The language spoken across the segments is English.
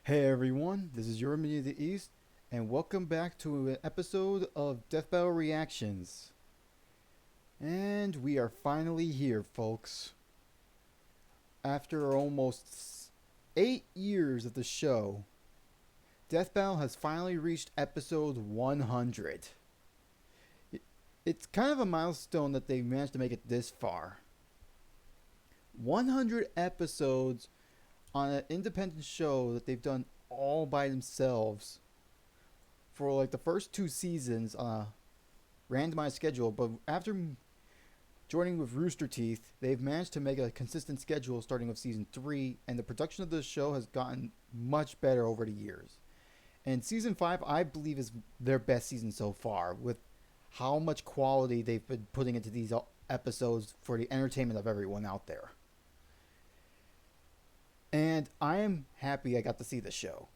Hey everyone, this is your Minion of the East, and welcome back to an episode of Death Battle Reactions. And we are finally here, folks. After almost 8 years of the show, Death Battle has finally reached episode 100. It's kind of a milestone that they managed to make it this far. 100 episodes on an independent show that they've done all by themselves for like the first 2 seasons on a randomized schedule, but after joining with Rooster Teeth, they've managed to make a consistent schedule starting with season 3, and the production of the show has gotten much better over the years. And season 5, I believe, is their best season so far, with how much quality they've been putting into these episodes for the entertainment of everyone out there. And I am happy I got to see the show.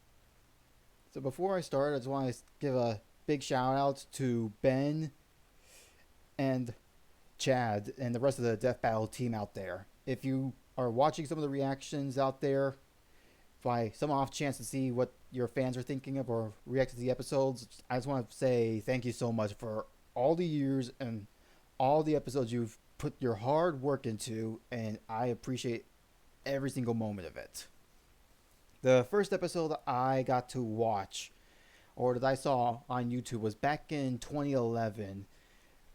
So before I start, I just want to give a big shout out to Ben and Chad and the rest of the Death Battle team out there. If you are watching some of the reactions out there, by some off chance to see what your fans are thinking of or react to the episodes, I just want to say thank you so much for all the years and all the episodes you've put your hard work into, and I appreciate every single moment of it. The first episode that I got to watch, or that I saw on YouTube, was back in 2011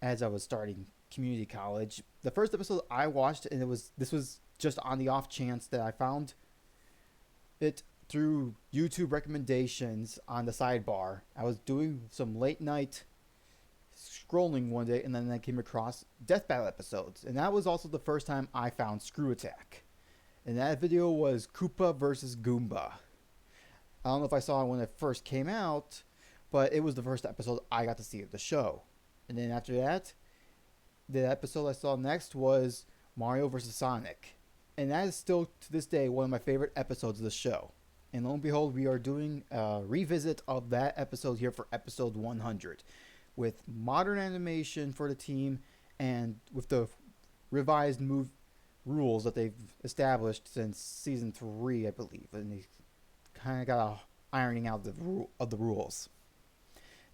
as I was starting community college. The first episode I watched, and this was just on the off chance that I found it through YouTube recommendations on the sidebar. I was doing some late night scrolling one day, and then I came across Death Battle episodes, and that was also the first time I found Screw Attack. And that video was Koopa versus Goomba. I don't know if I saw it when it first came out, but it was the first episode I got to see of the show. And then after that, the episode I saw next was Mario versus Sonic. And that is still, to this day, one of my favorite episodes of the show. And lo and behold, we are doing a revisit of that episode here for episode 100. With modern animation for the team, and with the revised rules that they've established since season 3, I believe, and they kind of got a ironing out of the rules.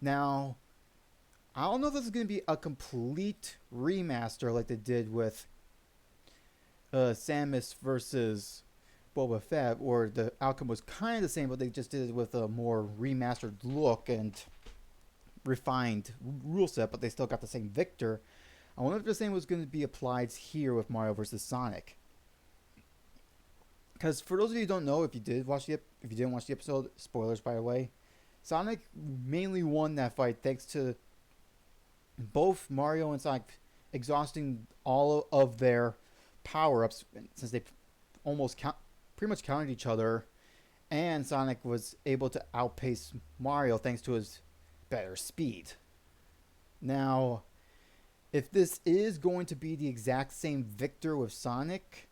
Now, I don't know if this is going to be a complete remaster like they did with Samus versus Boba Fett, or the outcome was kind of the same, but they just did it with a more remastered look and refined rule set, but they still got the same victor. I wonder if the same was going to be applied here with Mario vs. Sonic. Because for those of you who don't know, if you didn't watch the episode, spoilers by the way, Sonic mainly won that fight thanks to both Mario and Sonic exhausting all of their power-ups, since they pretty much countered each other, and Sonic was able to outpace Mario thanks to his better speed. Now, if this is going to be the exact same victor with Sonic,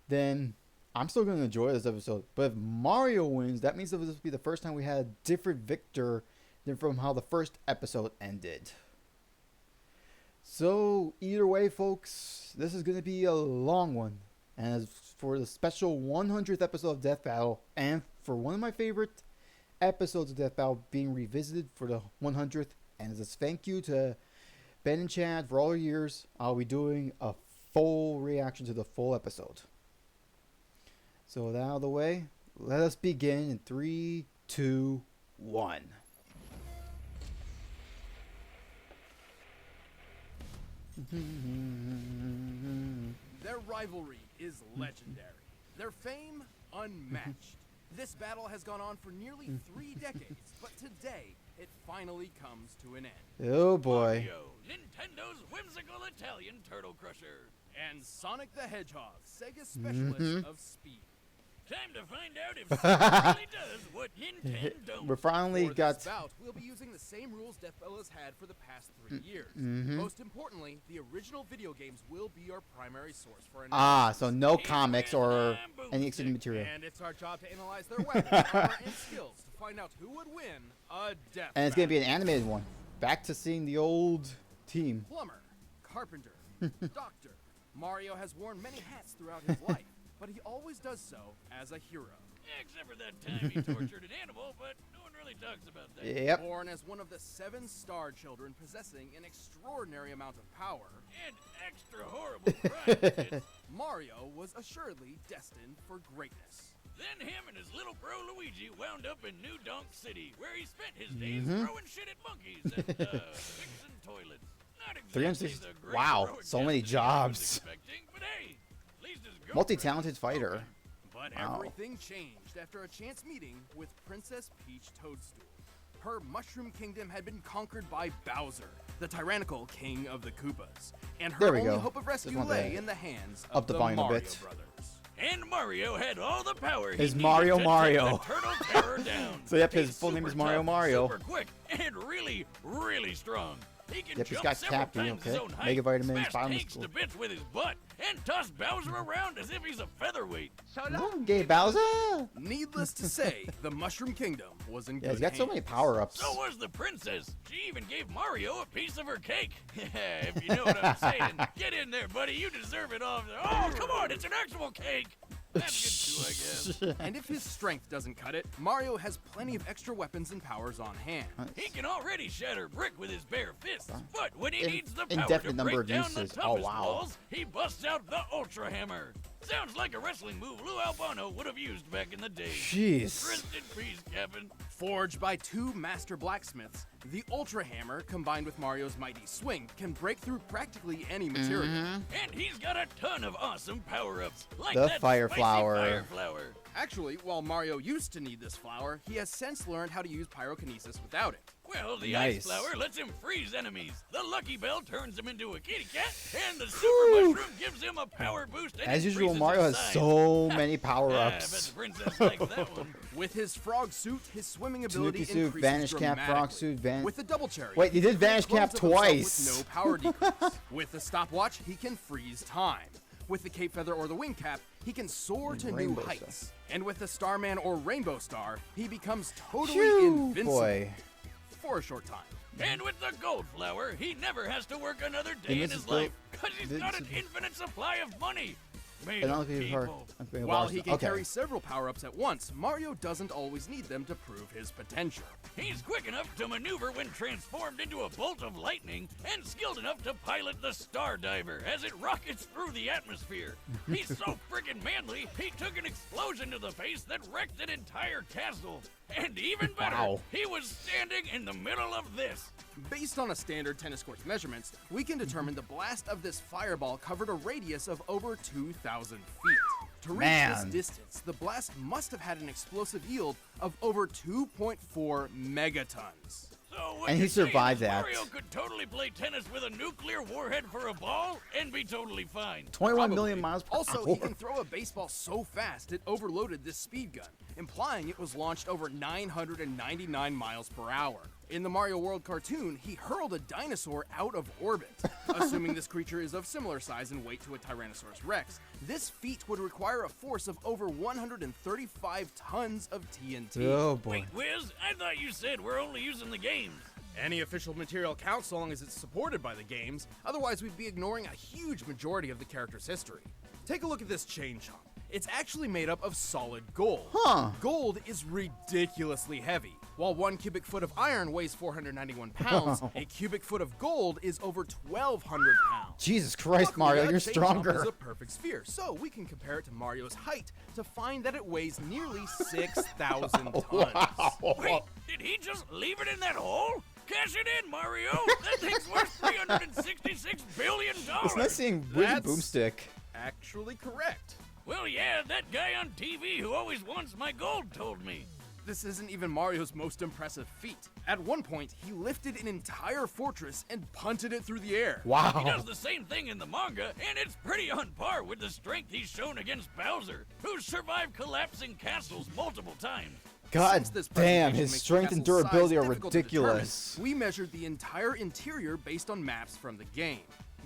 then I'm still going to enjoy this episode. But if Mario wins, that means that this will be the first time we had a different victor than from how the first episode ended. So, either way, folks, this is going to be a long one. And as for the special 100th episode of Death Battle, and for one of my favorite episodes of Death Battle being revisited for the 100th, and as a thank you to Ben and Chad for all your years, I'll be doing a full reaction to the full episode. So with that out of the way, let us begin in 3, 2, 1. Their rivalry is legendary. Their fame, unmatched. This battle has gone on for nearly 3 decades, but today, it finally comes to an end. Oh boy. Mario, Nintendo's whimsical Italian turtle crusher. And Sonic the Hedgehog, Sega's specialist of speed. Time to find out if Sonic really does what Nintendo. We finally For got... this bout, we'll be using the same rules Death Battle has had for the past 3 years. Most importantly, the original video games will be our primary source for analysis. so no comics or any extended material. And it's our job to analyze their weapons, armor, and skills to find out who would win a death And it's going to be an battle. animated one. Back to seeing the old team. Plumber, carpenter, doctor. Mario has worn many hats throughout his life, but he always does so as a hero. Except for that time he tortured an animal, but no one really talks about that. Yep. Born as one of the 7 star children possessing an extraordinary amount of power, And extra horrible crime. Mario was assuredly destined for greatness. Then him and his little bro Luigi wound up in New Donk City, where he spent his days throwing shit at monkeys and fixing toilets. Not exactly 360 the great wow, heroic so many destiny I was jobs. expecting, but hey, at least his girlfriend Multi-talented was fighter. But Wow. everything changed after a chance meeting with Princess Peach Toadstool. Her Mushroom Kingdom had been conquered by Bowser, the tyrannical king of the Koopas, and her There we only go. hope of rescue Just want lay to in the hands up of the the volume a Mario bit. brothers. And Mario had all the power he Is needed Mario to Mario. take the Turtle Terror down. So yep, his He's full name super is Mario tough, Mario. Super quick and really, really strong. He can Yep, he's jump got several Cappy, times his okay. own height, Mega vitamins, smash bottom tanks school. to bits with his butt, and toss Bowser around as if he's a featherweight. Gay Bowser. Needless to say, the Mushroom Kingdom was in Yeah, good he's got so many hands. power-ups. So was the princess. She even gave Mario a piece of her cake. Yeah, if you know what I'm saying. Get in there, buddy. You deserve it all. Oh, come on. It's an actual cake. That's good too, I guess. And if his strength doesn't cut it, Mario has plenty of extra weapons and powers on hand. He can already shatter brick with his bare fists, but when he In- needs the power indefinite to number break of down uses. the Oh, toughest wow. walls, he busts out the Ultra Hammer. Sounds like a wrestling move Lou Albano would have used back in the day. Jeez. Rest in peace, Captain. Forged by 2 master blacksmiths, the Ultra Hammer, combined with Mario's mighty swing, can break through practically any material. And he's got a ton of awesome power-ups, like The that fire spicy flower. fire flower. Actually, while Mario used to need this flower, he has since learned how to use pyrokinesis without it. Well, the Nice. ice flower lets him freeze enemies. The Lucky Bell turns him into a kitty cat, and the super Whew. mushroom gives him a power boost. And As usual, increases Mario his has size. so many I bet power-ups. the princess likes that one. With his frog suit, his swimming ability Tanuki suit, increases Vanish Cap, Frog dramatically. suit, With the double cherry, Wait, he did can Vanish create Cap clones of himself twice. With no power decrease. With the stopwatch, he can freeze time. With the cape feather or the wing cap, he can soar to new Rainbow heights. And with the Starman or Rainbow Star, he becomes totally Phew, invincible boy. for a short time. And with the gold flower, he never has to work another day in his Invincible- life, because he's got an Invincible- infinite supply of money. Made And of I'll give you her. people. While he can Okay. carry several power-ups at once, Mario doesn't always need them to prove his potential. He's quick enough to maneuver when transformed into a bolt of lightning, and skilled enough to pilot the Star Diver as it rockets through the atmosphere. He's so freaking manly, he took an explosion to the face that wrecked an entire castle. And even better, Wow. he was standing in the middle of this. Based on a standard tennis court's measurements, we can determine the blast of this fireball covered a radius of over 2,000 feet. To reach Man. this distance, the blast must have had an explosive yield of over 2.4 megatons. So what And you're he survived saying is that. Mario could totally play tennis with a nuclear warhead for a ball and be totally fine. 21 million miles per Also, hour. he can throw a baseball so fast it overloaded this speed gun, implying it was launched over 999 miles per hour. In the Mario World cartoon, he hurled a dinosaur out of orbit. Assuming this creature is of similar size and weight to a Tyrannosaurus Rex, this feat would require a force of over 135 tons of TNT. Oh boy. Wait, Wiz, I thought you said we're only using the games. Any official material counts so long as it's supported by the games, otherwise we'd be ignoring a huge majority of the character's history. Take a look at this chain chomp. It's actually made up of solid gold. Huh. Gold is ridiculously heavy. While 1 cubic foot of iron weighs 491 pounds, a cubic foot of gold is over 1,200 pounds. Jesus Christ, Luckily, Mario, that you're chain chomp stronger. is a perfect sphere, so we can compare it to Mario's height to find that it weighs nearly 6,000 tons. Wait, did he just leave it in that hole? Cash it in, Mario. That thing's worth $366 billion. It's nice seeing Wizard That's- Boomstick. Actually correct. Well, yeah, that guy on TV who always wants my gold told me. This isn't even Mario's most impressive feat. At one point, he lifted an entire fortress and punted it through the air. He Wow. does the same thing in the manga, and it's pretty on par with the strength he's shown against Bowser, who's survived collapsing castles multiple times. God Since this damn, presentation his makes the strength and castle's size durability are difficult to determine, ridiculous. We measured the entire interior based on maps from the game.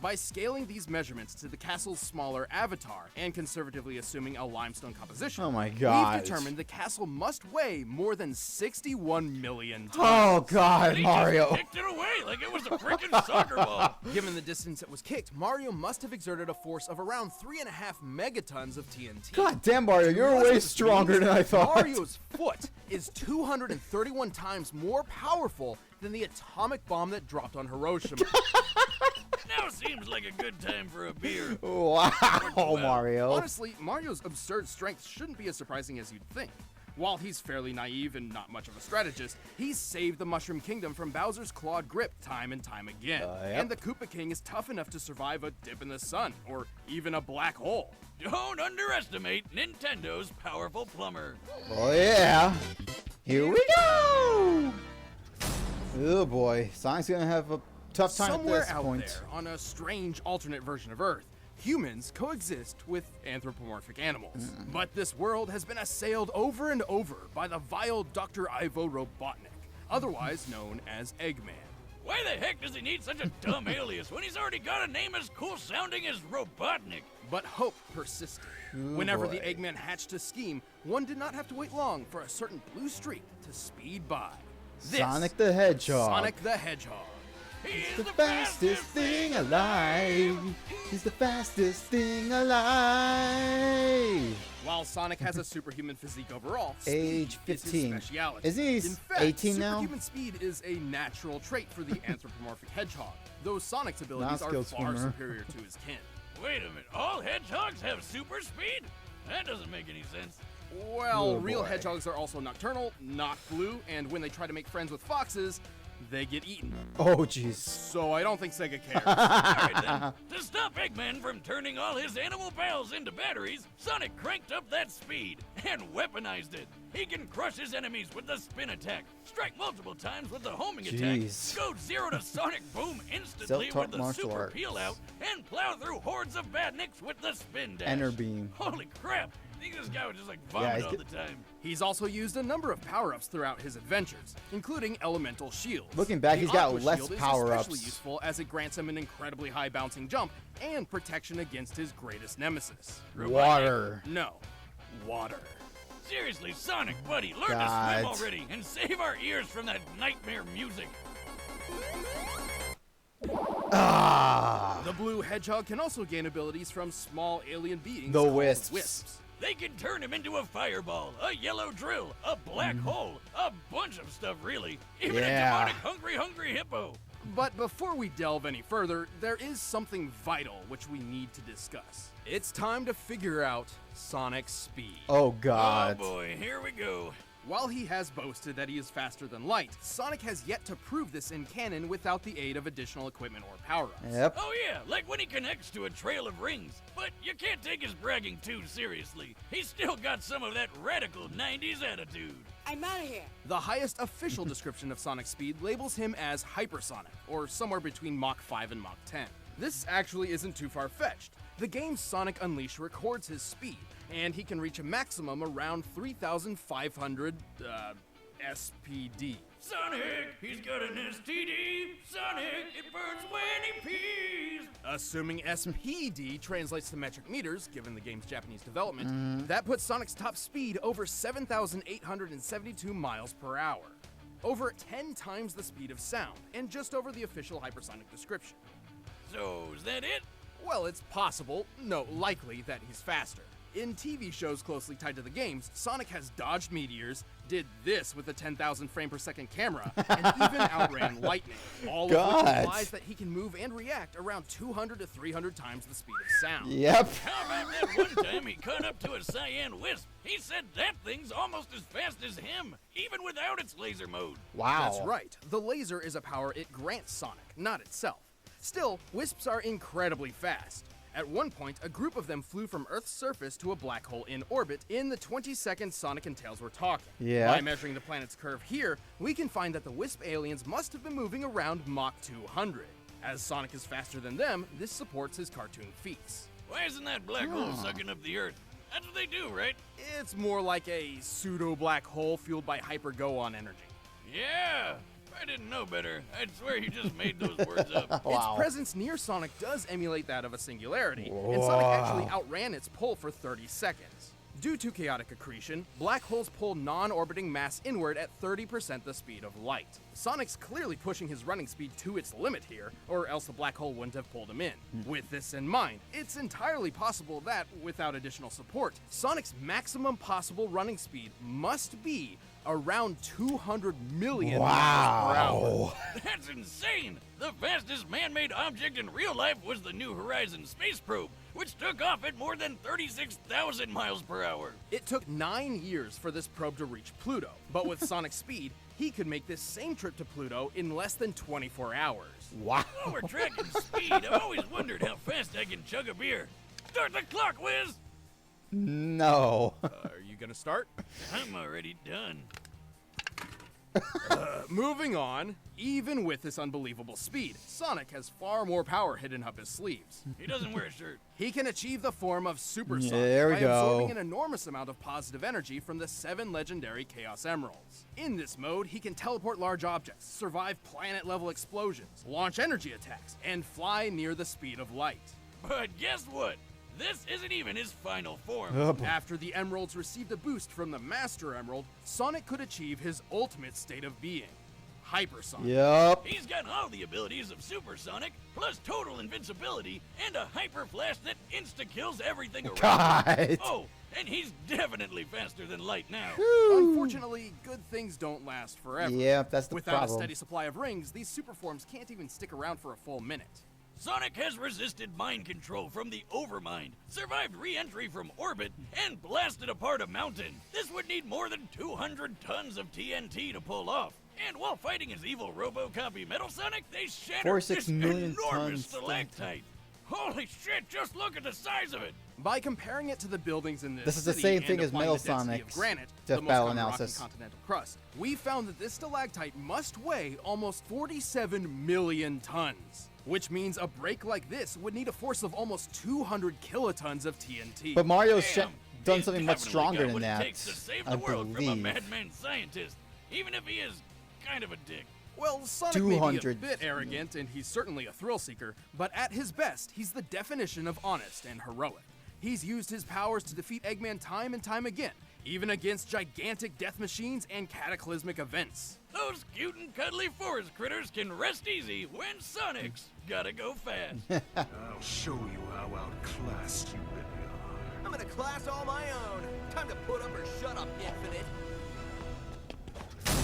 By scaling these measurements to the castle's smaller avatar and conservatively assuming a limestone composition, Oh my God. we've determined the castle must weigh more than 61 million tons. Oh God, He Mario. just kicked it away like it was a freaking soccer ball. Given the distance it was kicked, Mario must have exerted a force of around 3.5 megatons of TNT. God damn, Mario, you're Realize way what this stronger means? than I thought. Mario's foot is 231 times more powerful than the atomic bomb that dropped on Hiroshima. Now seems like a good time for a beer. Wow, Mario. Honestly, Mario's absurd strength shouldn't be as surprising as you'd think. While he's fairly naive and not much of a strategist, he's saved the Mushroom Kingdom from Bowser's clawed grip time and time again. Yep. And the Koopa King is tough enough to survive a dip in the sun, or even a black hole. Don't underestimate Nintendo's powerful plumber. Oh yeah. Here we go. Oh boy, Sonic's gonna have a tough time Somewhere at this out point. there, on a strange alternate version of Earth, humans coexist with anthropomorphic animals. But this world has been assailed over and over by the vile Dr. Ivo Robotnik, otherwise known as Eggman. Why the heck does he need such a dumb alias when he's already got a name as cool sounding as Robotnik? But hope persisted. Ooh, Whenever the boy. Eggman hatched a scheme, one did not have to wait long for a certain blue streak to speed by. This Sonic the Hedgehog. Sonic the Hedgehog. He's the fastest thing alive. He's the fastest thing alive. While Sonic has a superhuman physique overall, Age speed is his 15. speciality. Isn't he In fact, 18 now? superhuman speed is a natural trait for the anthropomorphic hedgehog, though Sonic's abilities are Non-skilled far swimmer. superior to his kin. Wait a minute, all hedgehogs have super speed? That doesn't make any sense. Well, Oh, real boy. hedgehogs are also nocturnal, not blue, and when they try to make friends with foxes, they get eaten. Oh jeez. So I don't think Sega cares. Alright then, to stop Eggman from turning all his animal pals into batteries, Sonic cranked up that speed and weaponized it. He can crush his enemies with the spin attack, strike multiple times with the homing Jeez. attack, go 0 to Sonic Boom instantly Self-taught with the martial super arts. peel out, and plow through hordes of badniks with the spin dash. Enter beam. Holy crap, I think this guy would just like vomit he's all get- the time. He's also used a number of power-ups throughout his adventures, including elemental shields. Looking back, The he's got Aqua less Shield is power-ups. especially useful as it grants him an incredibly high bouncing jump and protection against his greatest nemesis. Water. No, water. Seriously, Sonic, buddy, learn to God. swim already and save our ears from that nightmare music. Ah. The blue hedgehog can also gain abilities from small alien beings The called wisps. They can turn him into a fireball, a yellow drill, a black hole, a bunch of stuff, really. Even Yeah. a demonic hungry hippo. But before we delve any further, there is something vital which we need to discuss. It's time to figure out Sonic's speed. Oh God. Oh boy, here we go. While he has boasted that he is faster than light, Sonic has yet to prove this in canon without the aid of additional equipment or power-ups. Yep. Oh yeah, like when he connects to a trail of rings. But you can't take his bragging too seriously. He's still got some of that radical 90s attitude. I'm out of here. The highest official description of Sonic's speed labels him as hypersonic, or somewhere between Mach 5 and Mach 10. This actually isn't too far-fetched. The game Sonic Unleashed records his speed, and he can reach a maximum around 3,500, SPD. Sonic, he's got an STD. Sonic, it burns when he pees. Assuming SPD translates to metric meters, given the game's Japanese development, that puts Sonic's top speed over 7,872 miles per hour. Over 10 times the speed of sound, and just over the official hypersonic description. So, is that it? Well, it's possible, no, likely, that he's faster. In TV shows closely tied to the games, Sonic has dodged meteors, did this with a 10,000 frame per second camera, and even outran lightning. All of God. which implies that he can move and react around 200 to 300 times the speed of sound. Yep. How about that one time he caught up to a cyan wisp? He said that thing's almost as fast as him, even without its laser mode. Wow. That's right. The laser is a power it grants Sonic, not itself. Still, wisps are incredibly fast. At one point, a group of them flew from Earth's surface to a black hole in orbit in the 20 seconds Sonic and Tails were talking. Yeah. By measuring the planet's curve here, we can find that the Wisp aliens must have been moving around Mach 200. As Sonic is faster than them, this supports his cartoon feats. Why isn't that black hole sucking up the Earth? That's what they do, right? It's more like a pseudo-black hole fueled by hyper-go-on energy. Yeah. I didn't know better. I'd swear you just made those words up. Wow. Its presence near Sonic does emulate that of a singularity, and Sonic actually outran its pull for 30 seconds. Due to chaotic accretion, black holes pull non-orbiting mass inward at 30% the speed of light. Sonic's clearly pushing his running speed to its limit here, or else the black hole wouldn't have pulled him in. With this in mind, it's entirely possible that, without additional support, Sonic's maximum possible running speed must be around 200 million miles per hour. That's insane! The fastest man-made object in real life was the New Horizons space probe, which took off at more than 36,000 miles per hour. It took 9 years for this probe to reach Pluto, but with Sonic's speed, he could make this same trip to Pluto in less than 24 hours. Wow. While we're tracking speed, I've always wondered how fast I can chug a beer. Start the clock, Wiz! No. Are you gonna start? I'm already done. Moving on, even with this unbelievable speed, Sonic has far more power hidden up his sleeves. He doesn't wear a shirt. He can achieve the form of Super Yeah, Sonic there we by go. absorbing an enormous amount of positive energy from the 7 legendary Chaos Emeralds. In this mode, he can teleport large objects, survive planet-level explosions, launch energy attacks, and fly near the speed of light. But guess what? This isn't even his final form. Oh, boy. After the Emeralds received a boost from the Master Emerald, Sonic could achieve his ultimate state of being, Hypersonic. Yup. He's got all the abilities of Supersonic, plus total invincibility, and a hyper flash that insta-kills everything around him. God. Oh, and he's definitely faster than light now. Unfortunately, good things don't last forever. Yep, that's the Without problem. a steady supply of rings, these superforms can't even stick around for a full minute. Sonic has resisted mind control from the Overmind, survived re-entry from orbit, and blasted apart a mountain. This would need more than 200 tons of TNT to pull off. And while fighting his evil RoboCopy Metal Sonic, they shattered 46 this million enormous tons. stalactite. Holy shit, just look at the size of it! By comparing it to the buildings in This is the city same and thing as applying Metal the density of Sonic's granite, Death the most Battle common rock in analysis. continental crust, we found that this stalactite must weigh almost 47 million tons. Which means a break like this would need a force of almost 200 kilotons of TNT. But Mario's Damn, done he's something much definitely stronger got than what it that, takes to save I the world from a believe. madman scientist, even if he is kind of a dick. Well, Sonic may be a 200. bit arrogant, and he's certainly a thrill seeker, but at his best, he's the definition of honest and heroic. He's used his powers to defeat Eggman time and time again, even against gigantic death machines and cataclysmic events. Those cute and cuddly forest critters can rest easy when Sonic's gotta go fast. I'll show you how outclassed you really are. I'm in a class all my own. Time to put up or shut up, Infinite.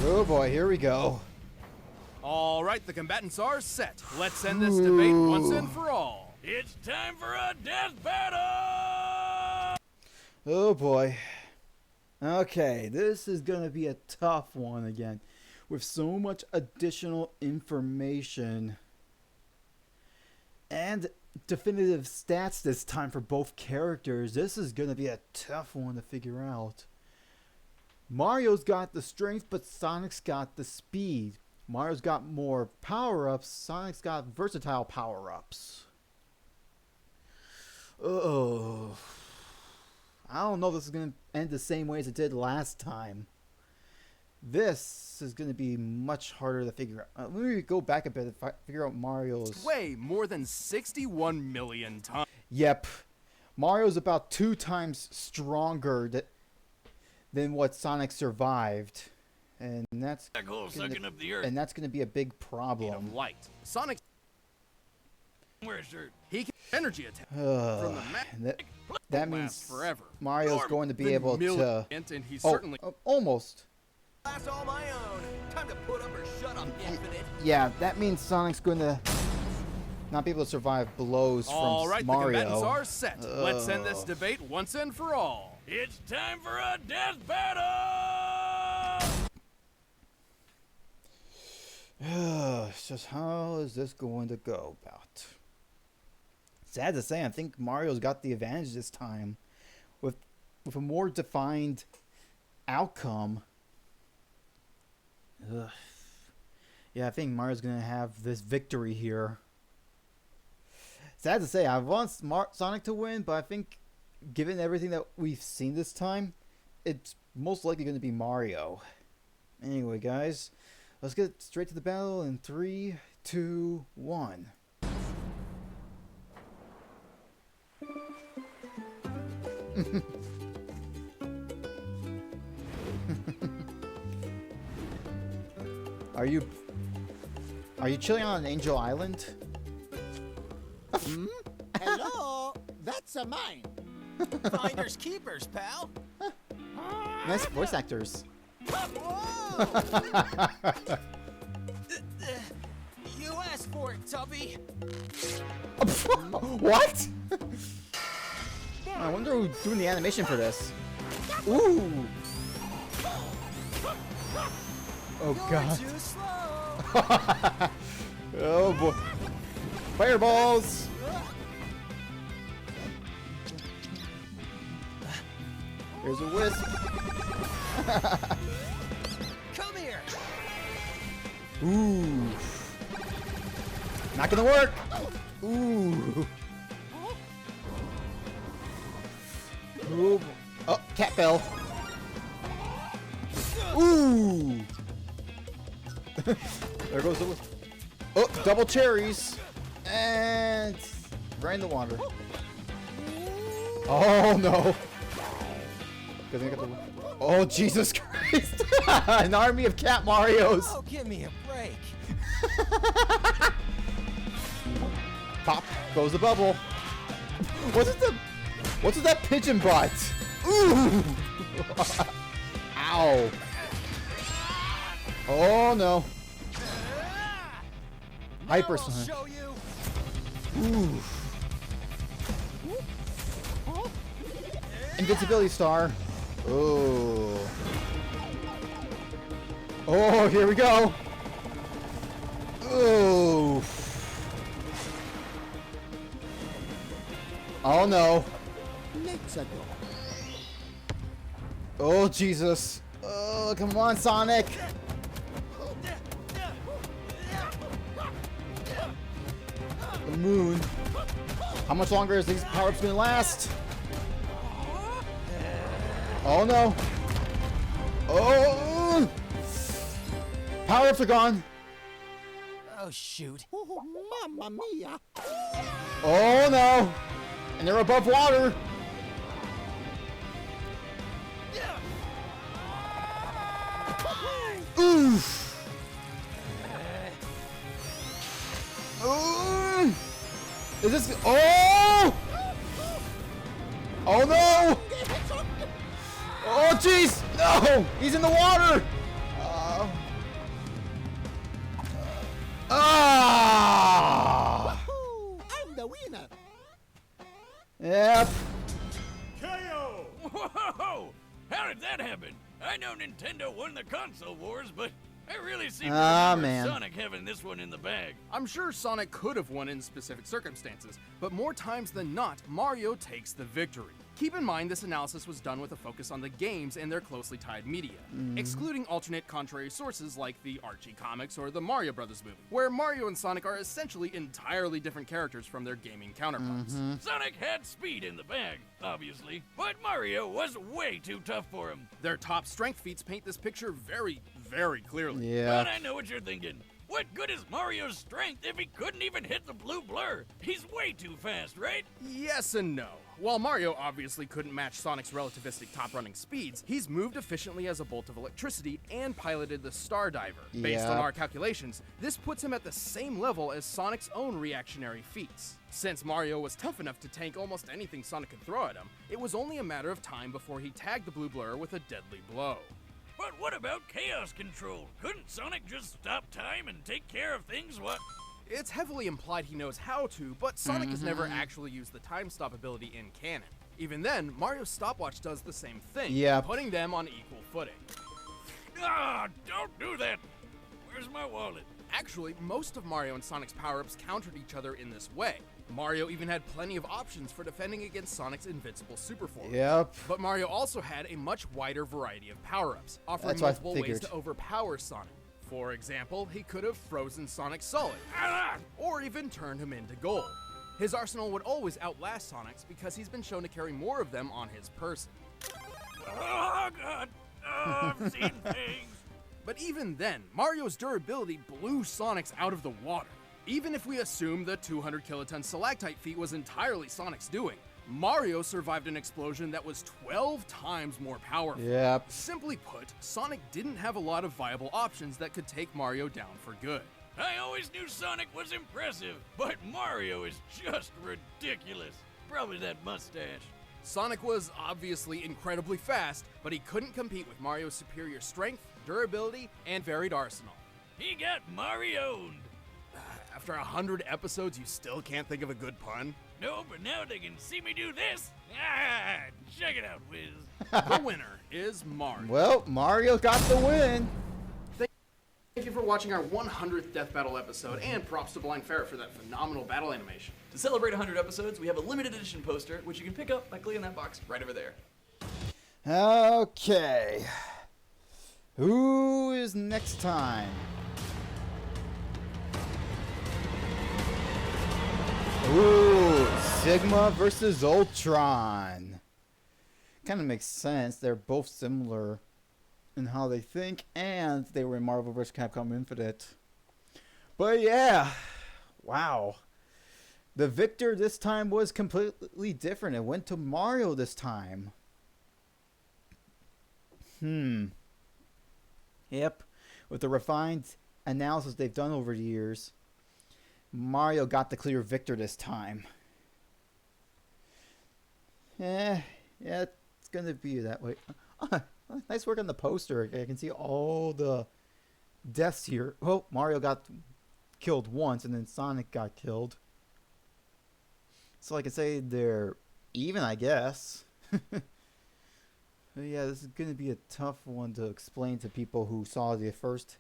Oh boy, here we go. All right, the combatants are set. Let's end this debate once and for all. It's time for a death battle! Oh boy. Okay, this is gonna be a tough one again. With so much additional information and definitive stats this time for both characters, this is gonna be a tough one to figure out. Mario's got the strength, but Sonic's got the speed. Mario's got more power-ups, Sonic's got versatile power-ups. Oh, I don't know if this is going to end the same way as it did last time. This is going to be much harder to figure out. Let me go back a bit and figure out Mario's. Weigh more than 61 million tons. Yep. Mario's about 2 times stronger than what Sonic survived. And that's Black hole gonna- sucking up the earth. and that's going to be a big Of problem. light. Sonic, Wear a shirt. he can energy attack from the And that last means forever. Mario's going to be able to... Brilliant, and he's certainly Almost. Class all my own. Time to put up or shut up, Infinite. Yeah, that means Sonic's going to not be able to survive blows all from right. Mario. The combatants are set. Let's end this debate once and for all. It's time for a death battle! It's just how is this going to go about? Sad to say, I think Mario's got the advantage this time, with a more defined outcome. Ugh. Yeah, I think Mario's gonna have this victory here. Sad to say, I want Sonic to win, but I think, given everything that we've seen this time, it's most likely going to be Mario. Anyway, guys, Let's get straight to the battle in 3, 2, 1. Are you chilling on an angel island? Hello? That's a mine. Finders keepers, pal. Nice voice actors. Whoa! You asked for it, Tubby. What? I wonder who's doing the animation for this. Ooh. Oh You're god. too slow. Oh boy. Fireballs. Here's a wisp. Come here. Ooh. Not gonna work. Ooh. Ooh. Oh, cat fell. Ooh. There goes the. Oh, double cherries. And right in the water. Oh no. Good thing I got the. Oh Jesus Christ! An army of cat Marios. Oh, give me a break. Pop goes the bubble. What's with that pigeon butt? Ooh! Ow! Oh no! Hyper Now I'll Sonic. show you. Ooh! Invincibility star. Oh! Oh, here we go! Oh! Oh no! Let's go. Oh Jesus! Oh, come on, Sonic! The moon. How much longer is these power-ups gonna last? Oh no! Oh! Power-ups are gone. Oh, shoot. Oh, mamma mia. Oh no! And they're above water. Oof! Is this? Oh! Oh no! Oh jeez! No! He's in the water! Ah! Ooh, I'm the winner. Yep. KO! Whoa! How did that happen? I know Nintendo won the console wars, but I really seem to remember man. Sonic having this one in the bag. I'm sure Sonic could have won in specific circumstances, but more times than not, Mario takes the victory. Keep in mind this analysis was done with a focus on the games and their closely tied media, excluding alternate contrary sources like the Archie comics or the Mario Brothers movie, where Mario and Sonic are essentially entirely different characters from their gaming counterparts. Sonic had speed in the bag, obviously, but Mario was way too tough for him. Their top strength feats paint this picture very, very clearly. Yeah. But I know what you're thinking. What good is Mario's strength if he couldn't even hit the blue blur? He's way too fast, right? Yes and no. While Mario obviously couldn't match Sonic's relativistic top-running speeds, he's moved efficiently as a bolt of electricity and piloted the Star Diver. Based on Yep. our calculations, this puts him at the same level as Sonic's own reactionary feats. Since Mario was tough enough to tank almost anything Sonic could throw at him, it was only a matter of time before he tagged the blue blur with a deadly blow. But what about chaos control? Couldn't Sonic just stop time and take care of things? What? It's heavily implied he knows how to, but Sonic has never actually used the time stop ability in canon. Even then, Mario's stopwatch does the same thing, Yep. putting them on equal footing. Ah, don't do that. Where's my wallet? Actually, most of Mario and Sonic's power-ups countered each other in this way. Mario even had plenty of options for defending against Sonic's invincible super form. Yep. But Mario also had a much wider variety of power-ups, offering That's what I multiple ways figured. to overpower Sonic. For example, he could have frozen Sonic solid, Ah! or even turned him into gold. His arsenal would always outlast Sonic's because he's been shown to carry more of them on his person. Oh, God. Oh, I've seen things. But even then, Mario's durability blew Sonic's out of the water. Even if we assume the 200 kiloton stalactite feat was entirely Sonic's doing, Mario survived an explosion that was 12 times more powerful. Yep. Simply put, Sonic didn't have a lot of viable options that could take Mario down for good. I always knew Sonic was impressive, but Mario is just ridiculous. Probably that mustache. Sonic was obviously incredibly fast, but he couldn't compete with Mario's superior strength, durability, and varied arsenal. He got Mario'd. After 100 episodes, you still can't think of a good pun? No, but now they can see me do this. Ah, check it out, Wiz. The winner is Mario. Well, Mario got the win. Thank you for watching our 100th Death Battle episode, and props to Blind Ferret for that phenomenal battle animation. To celebrate 100 episodes, we have a limited edition poster, which you can pick up by clicking that box right over there. Okay. Who is next time? Ooh, Sigma versus Ultron. Kind of makes sense. They're both similar in how they think, and they were in Marvel vs. Capcom Infinite. But yeah, wow. The victor this time was completely different. It went to Mario this time. Yep. With the refined analysis they've done over the years, Mario got the clear victor this time. Yeah, it's gonna be that way. Nice work on the poster. I can see all the deaths here. Oh, Mario got killed once, and then Sonic got killed. So I can say they're even, I guess. But yeah, this is gonna be a tough one to explain to people who saw the first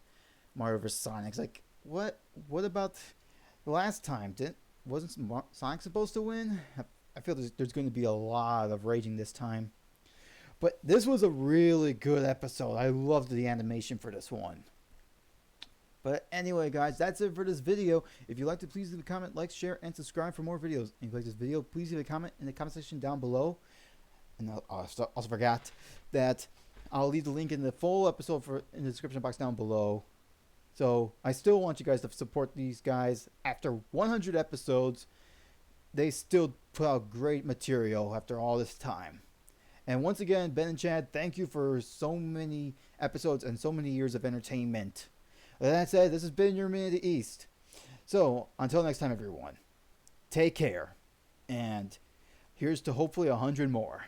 Mario vs. Sonic. It's like, what about the last time? Wasn't Sonic supposed to win? I feel there's going to be a lot of raging this time. But this was a really good episode. I loved the animation for this one. But anyway, guys, that's it for this video. If you liked it, please leave a comment, like, share, and subscribe for more videos. If you like this video, please leave a comment in the comment section down below. And I also forgot that I'll leave the link in the full episode in the description box down below. So I still want you guys to support these guys. After 100 episodes, they still put out great material after all this time. And once again, Ben and Chad, thank you for so many episodes and so many years of entertainment. With that said, this has been your Minute of the East. So until next time, everyone, take care. And here's to hopefully 100 more.